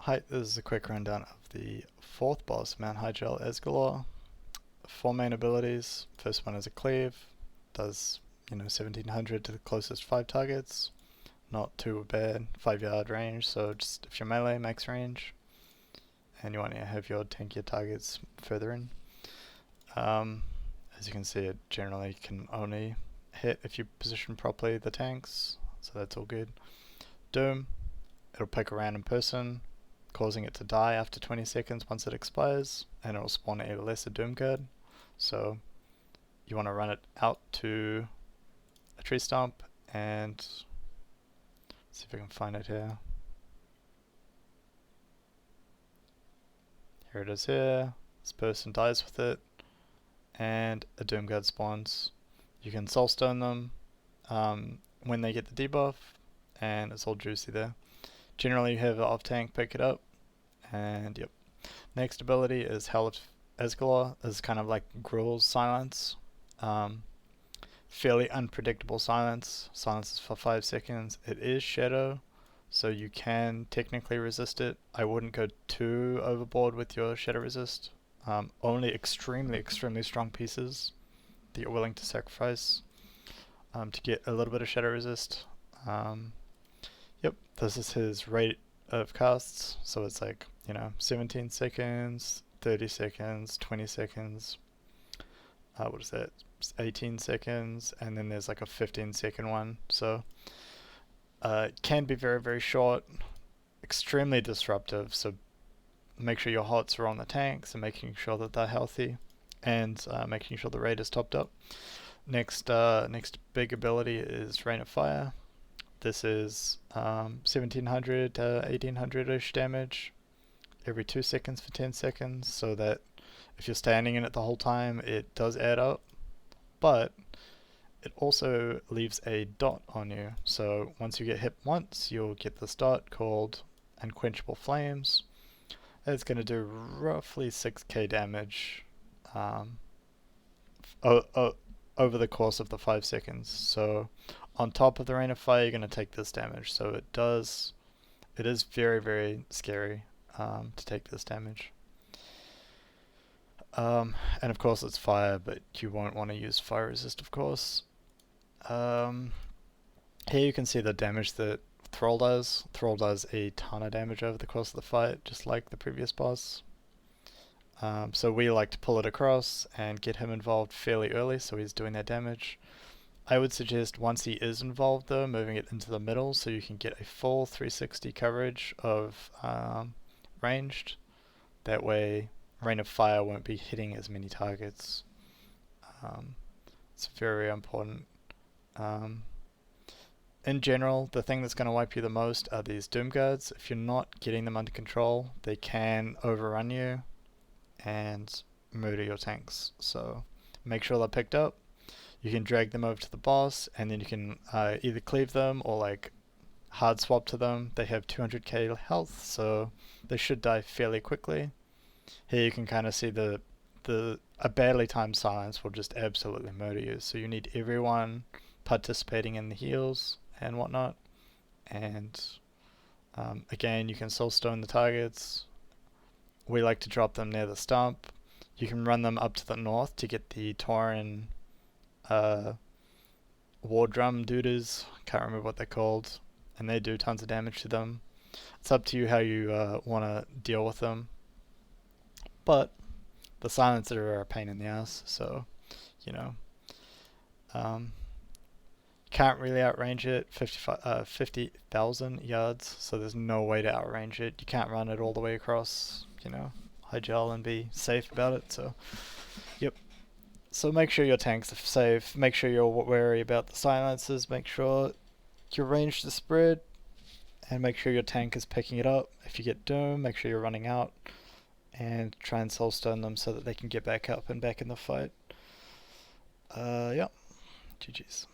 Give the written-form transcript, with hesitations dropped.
Hi, this is a quick rundown of the fourth boss, Mount Hyjal Azgalor. Four main abilities. First one is a cleave, does 1700 to the closest 5 targets. Not too bad, 5 yard range, so just if you're melee, max range. And you want to have your tankier targets further in. As you can see, it generally can only hit if you position properly the tanks, so that's all good. Doom, it'll pick a random person, causing it to die after 20 seconds once it expires, and it will spawn a lesser Doom card. So you want to run it out to a tree stump and see if I can find it here. Here it is here. This person dies with it, and a Doom guard spawns. You can soulstone them when they get the debuff, and it's all juicy there. Generally you have an off tank pick it up, and yep. Next ability is Hell of Azgalor. This is kind of like Gruel's silence. Fairly unpredictable silence. Silence is for 5 seconds. It is shadow, so you can technically resist it. I wouldn't go too overboard with your shadow resist. Only extremely strong pieces that you're willing to sacrifice to get a little bit of shadow resist. Yep, this is his rate of casts, so it's like 17 seconds, 30 seconds, 20 seconds, what is that, 18 seconds, and then there's like a 15-second one, so it can be very short, extremely disruptive, so make sure your hots are on the tanks and making sure that they're healthy, and making sure the rate is topped up. Next big ability is Rain of Fire. This is 1700 to 1800-ish damage every 2 seconds for 10 seconds, so that if you're standing in it the whole time, it does add up, but it also leaves a dot on you. So once you get hit once, you'll get this dot called Unquenchable Flames. It's going to do roughly 6k damage over the course of the 5 seconds. So on top of the Rain of Fire, you're going to take this damage. So it is very scary to take this damage. And of course it's fire, but you won't want to use fire resist, of course. Here you can see the damage that Thrall does. Thrall does a ton of damage over the course of the fight, just like the previous boss. So we like to pull it across and get him involved fairly early, so he's doing that damage. I would suggest once he is involved though, moving it into the middle so you can get a full 360 coverage of ranged. That way Rain of Fire won't be hitting as many targets. It's very important. In general, the thing that's going to wipe you the most are these Doom Guards. If you're not getting them under control, they can overrun you and murder your tanks. So make sure they're picked up. You can drag them over to the boss, and then you can either cleave them or like hard swap to them. They have 200k health, so they should die fairly quickly. Here you can kind of see a badly timed silence will just absolutely murder you. So you need everyone participating in the heals and whatnot. And again, you can soulstone the targets. We like to drop them near the stump. You can run them up to the north to get the Tauren war drum duders. Can't remember what they're called, and they do tons of damage to them. It's up to you how you want to deal with them, but the silencer are a pain in the ass, so can't really outrange it. 50,000 yards, so there's no way to outrange it. You can't run it all the way across Hyjal and be safe about it, so yep. So make sure your tanks are safe, make sure you're wary about the silencers, make sure your range is spread, and make sure your tank is picking it up. If you get Doom, make sure you're running out, and try and soulstone them so that they can get back up and back in the fight. Yeah, GG's.